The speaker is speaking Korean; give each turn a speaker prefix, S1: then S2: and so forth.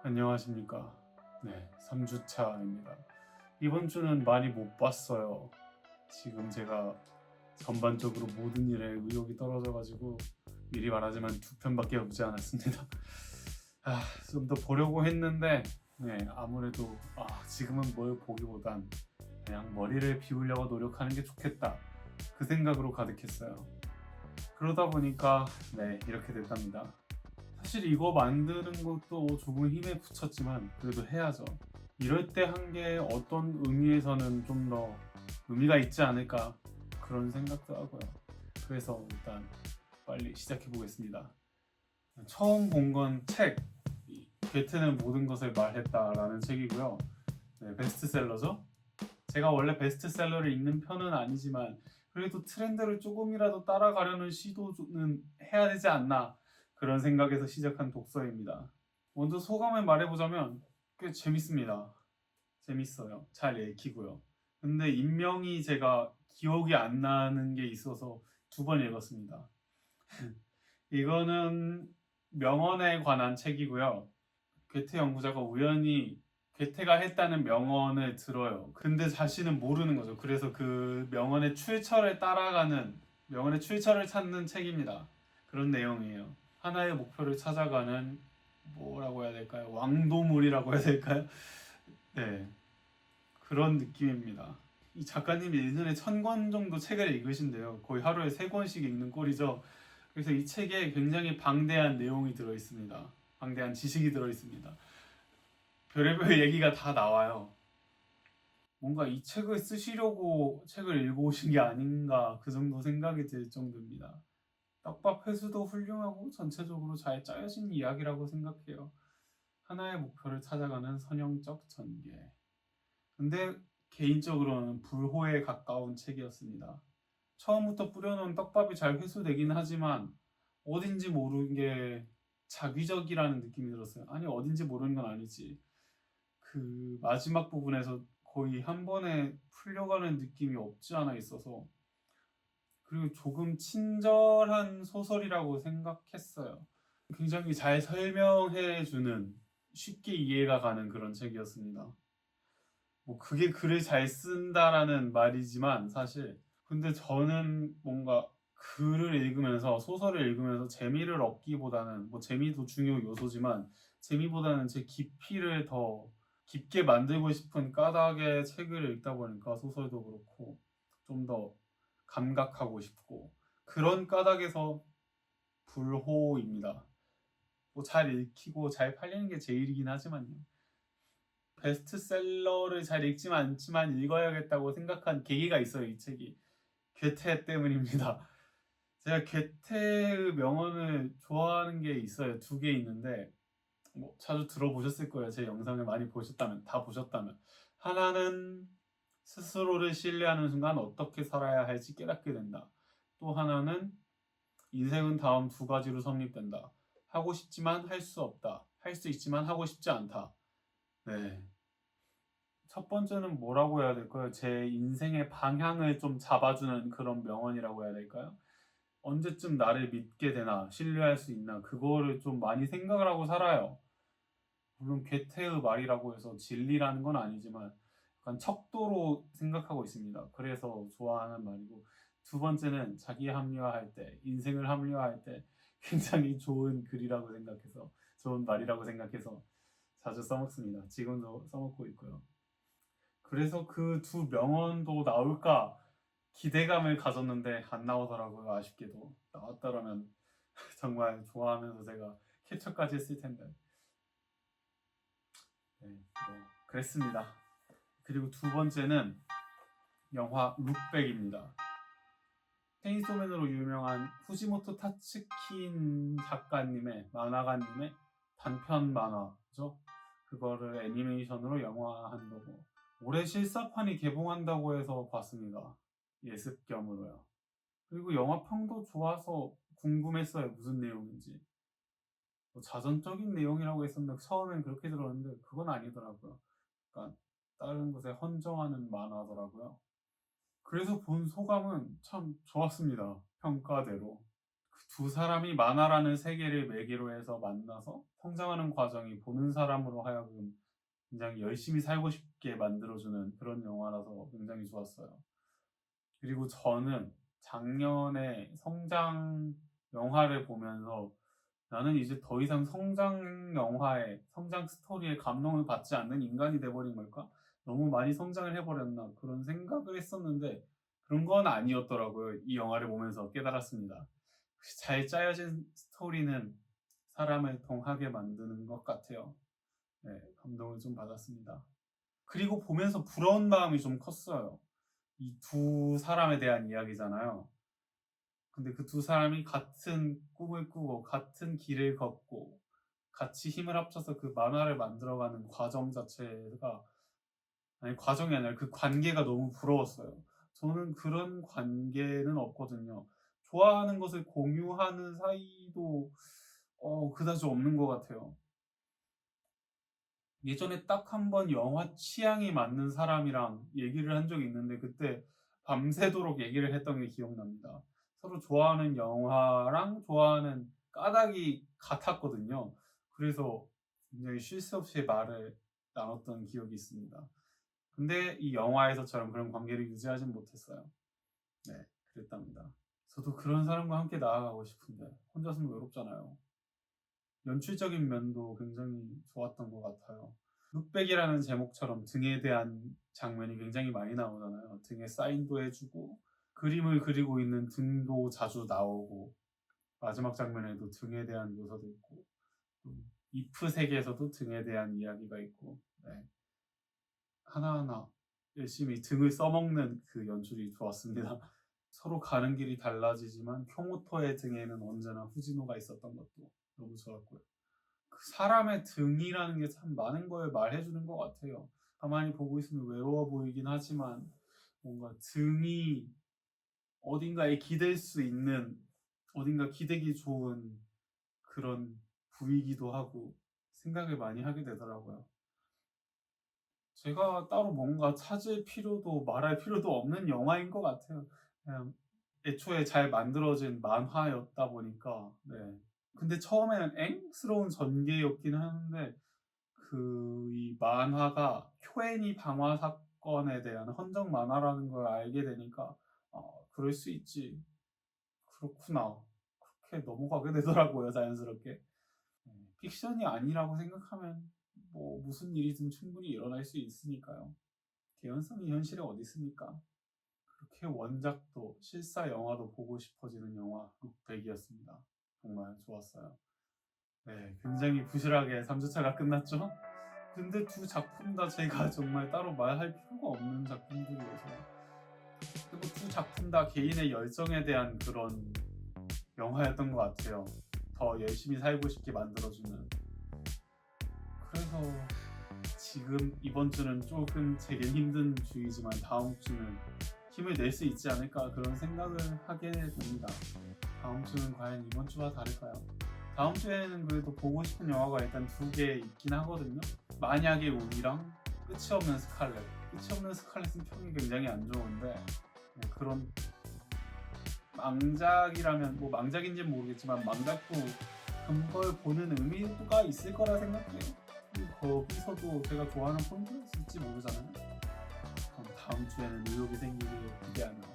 S1: 안녕하십니까. 네, 3주차입니다. 이번 주는 많이 못 봤어요. 지금 제가 전반적으로 모든 일에 의욕이 떨어져가지고 미리 말하지만 2편밖에 보지 않았습니다. 좀 더 보려고 했는데 아무래도 지금은 뭘 보기보단 그냥 머리를 비우려고 노력하는 게 좋겠다. 그 생각으로 가득했어요. 그러다 보니까 이렇게 됐답니다. 사실 이거 만드는 것도 조금 힘에 부쳤지만 그래도 해야죠. 이럴 때 한 게 어떤 의미에서는 좀 더 의미가 있지 않을까 그런 생각도 하고요. 그래서 일단 빨리 시작해 보겠습니다. 처음 본 건 책, 괴테는 모든 것을 말했다라는 책이고요. 베스트셀러죠. 제가 원래 베스트셀러를 읽는 편은 아니지만 그래도 트렌드를 조금이라도 따라가려는 시도는 해야 되지 않나 그런 생각에서 시작한 독서입니다. 먼저 소감을 말해보자면 꽤 재밌습니다. 재밌어요. 잘 읽히고요. 근데 인명이 제가 기억이 안 나는 게 있어서 2번 읽었습니다. 이거는 명언에 관한 책이고요. 괴테 연구자가 우연히 괴테가 했다는 명언을 들어요. 근데 자신은 모르는 거죠. 그래서 그 명언의 출처를 따라가는, 명언의 출처를 찾는 책입니다. 그런 내용이에요. 하나의 목표를 찾아가는, 뭐라고 해야 될까요? 왕도물이라고 해야 될까요? 네, 그런 느낌입니다. 이 작가님이 1년에 1000권 정도 책을 읽으신대요. 거의 하루에 3권씩 읽는 꼴이죠. 그래서 이 책에 굉장히 방대한 내용이 들어 있습니다. 방대한 지식이 들어 있습니다. 별의별 얘기가 다 나와요. 뭔가 이 책을 쓰시려고 책을 읽어오신 게 아닌가 그 정도 생각이 들 정도입니다. 떡밥 회수도 훌륭하고 전체적으로 잘 짜여진 이야기라고 생각해요. 하나의 목표를 찾아가는 선형적 전개. 근데 개인적으로는 불호에 가까운 책이었습니다. 처음부터 뿌려놓은 떡밥이 잘 회수되긴 하지만 어딘지 모르는 게 자기적이라는 느낌이 들었어요. 아니 어딘지 모르는 건 아니지. 그 마지막 부분에서 거의 한 번에 풀려가는 느낌이 없지 않아 있어서 그리고 조금 친절한 소설이라고 생각했어요. 굉장히 잘 설명해주는 쉽게 이해가 가는 그런 책이었습니다. 뭐 그게 글을 잘 쓴다라는 말이지만 사실 근데 저는 뭔가 글을 읽으면서 소설을 읽으면서 재미를 얻기보다는 뭐 재미도 중요 요소지만 재미보다는 제 깊이를 더 깊게 만들고 싶은 까닭의 책을 읽다 보니까 소설도 그렇고 좀 더 감각하고 싶고 그런 까닭에서 불호입니다. 뭐 잘 읽히고 잘 팔리는 게 제일이긴 하지만요. 베스트셀러를 잘 읽지만 않지만 읽어야겠다고 생각한 계기가 있어요. 이 책이 괴테 때문입니다. 제가 괴테의 명언을 좋아하는 게 있어요. 2개 있는데 뭐 자주 들어보셨을 거예요. 제 영상을 많이 보셨다면, 다 보셨다면. 하나는 스스로를 신뢰하는 순간 어떻게 살아야 할지 깨닫게 된다. 또 하나는 인생은 다음 2가지로 성립된다. 하고 싶지만 할 수 없다. 할 수 있지만 하고 싶지 않다. 네. 첫 번째는 뭐라고 해야 될까요? 제 인생의 방향을 좀 잡아주는 그런 명언이라고 해야 될까요? 언제쯤 나를 믿게 되나, 신뢰할 수 있나, 그거를 좀 많이 생각을 하고 살아요. 물론 괴테의 말이라고 해서 진리라는 건 아니지만 약간 척도로 생각하고 있습니다. 그래서 좋아하는 말이고 2번째는 자기 합리화할 때, 인생을 합리화할 때 굉장히 좋은 글이라고 생각해서 좋은 말이라고 생각해서 자주 써먹습니다. 지금도 써먹고 있고요. 그래서 그 2명언도 나올까 기대감을 가졌는데 안 나오더라고요. 아쉽게도 나왔더라면 정말 좋아하면서 제가 캡처까지 했을 텐데. 뭐 그랬습니다. 그리고 2번째는 영화 룩백입니다. 체인소맨으로 유명한 후지모토 타츠킨 작가님의 만화가님의 단편 만화죠. 그거를 애니메이션으로 영화한 거고 올해 실사판이 개봉한다고 해서 봤습니다. 예습 겸으로요. 그리고 영화 평도 좋아서 궁금했어요. 무슨 내용인지. 뭐 자전적인 내용이라고 했었는데 처음엔 그렇게 들었는데 그건 아니더라고요. 그러니까 다른 곳에 헌정하는 만화더라고요. 그래서 본 소감은 참 좋았습니다. 평가대로. 두 사람이 만화라는 세계를 매개로 해서 만나서 성장하는 과정이 보는 사람으로 하여금 굉장히 열심히 살고 싶게 만들어주는 그런 영화라서 굉장히 좋았어요. 그리고 저는 작년에 성장 영화를 보면서 나는 이제 더 이상 성장 영화에, 성장 스토리에 감동을 받지 않는 인간이 돼버린 걸까? 너무 많이 성장을 해버렸나? 그런 생각을 했었는데 그런 건 아니었더라고요. 이 영화를 보면서 깨달았습니다. 잘 짜여진 스토리는 사람을 동하게 만드는 것 같아요. 네, 감동을 좀 받았습니다. 그리고 보면서 부러운 마음이 좀 컸어요. 이 두 사람에 대한 이야기잖아요. 근데 그 두 사람이 같은 꿈을 꾸고 같은 길을 걷고 같이 힘을 합쳐서 그 만화를 만들어가는 과정 자체가, 아니 과정이 아니라 그 관계가 너무 부러웠어요. 저는 그런 관계는 없거든요. 좋아하는 것을 공유하는 사이도 그다지 없는 것 같아요. 예전에 딱 한 번 영화 취향이 맞는 사람이랑 얘기를 한 적이 있는데 그때 밤새도록 얘기를 했던 게 기억납니다. 서로 좋아하는 영화랑 좋아하는 까닭이 같았거든요. 그래서 굉장히 쉴 새 없이 말을 나눴던 기억이 있습니다. 근데 이 영화에서처럼 그런 관계를 유지하진 못했어요. 네, 그랬답니다. 저도 그런 사람과 함께 나아가고 싶은데 혼자서는 외롭잖아요. 연출적인 면도 굉장히 좋았던 것 같아요. 흑백이라는 제목처럼 등에 대한 장면이 굉장히 많이 나오잖아요. 등에 사인도 해주고 그림을 그리고 있는 등도 자주 나오고 마지막 장면에도 등에 대한 묘사도 있고 이프 세계에서도 등에 대한 이야기가 있고 네. 하나하나 열심히 등을 써먹는 그 연출이 좋았습니다. 서로 가는 길이 달라지지만 쿄모토의 등에는 언제나 후지노가 있었던 것도 너무 좋았고요. 그 사람의 등이라는 게 참 많은 걸 말해주는 것 같아요. 가만히 보고 있으면 외로워 보이긴 하지만 뭔가 등이 어딘가에 기댈 수 있는, 어딘가 기대기 좋은 그런 부위기도 하고 생각을 많이 하게 되더라고요. 제가 따로 뭔가 찾을 필요도 말할 필요도 없는 영화인 것 같아요. 그냥 애초에 잘 만들어진 만화였다 보니까 네. 근데 처음에는 엥스러운 전개였긴 하는데 이 만화가 쿄엔이 방화 사건에 대한 헌정 만화라는 걸 알게 되니까 그럴 수 있지. 그렇구나. 그렇게 넘어가게 되더라고요, 자연스럽게. 픽션이 아니라고 생각하면 뭐 무슨 일이든 충분히 일어날 수 있으니까요. 개연성이 현실에 어디 있습니까? 그렇게 원작도 실사 영화도 보고 싶어지는 영화 룩백이었습니다. 정말 좋았어요. 네, 굉장히 부실하게 3주차가 끝났죠? 근데 두 작품 다 제가 정말 따로 말할 필요가 없는 작품들이어서, 그리고 두 작품 다 개인의 열정에 대한 그런 영화였던 것 같아요. 더 열심히 살고 싶게 만들어주는. 그래서 지금 이번 주는 조금 제게 힘든 주이지만 다음 주는 힘을 낼 수 있지 않을까 그런 생각을 하게 됩니다. 다음 주는 과연 이번 주와 다를까요? 다음 주에는 그래도 보고 싶은 영화가 일단 2개 있긴 하거든요. 만약의 우리랑 끝이 없는 스칼렛. 끝이 없는 스칼렛은 평이 굉장히 안 좋은데 그런 망작이라면 뭐 망작인지는 모르겠지만 망작도 그걸 보는 의미가 있을 거라 생각해요. 거기서도 제가 좋아하는 포인트가 있을지 모르잖아요. 그럼 다음 주에는 의욕이 생기길 기대하며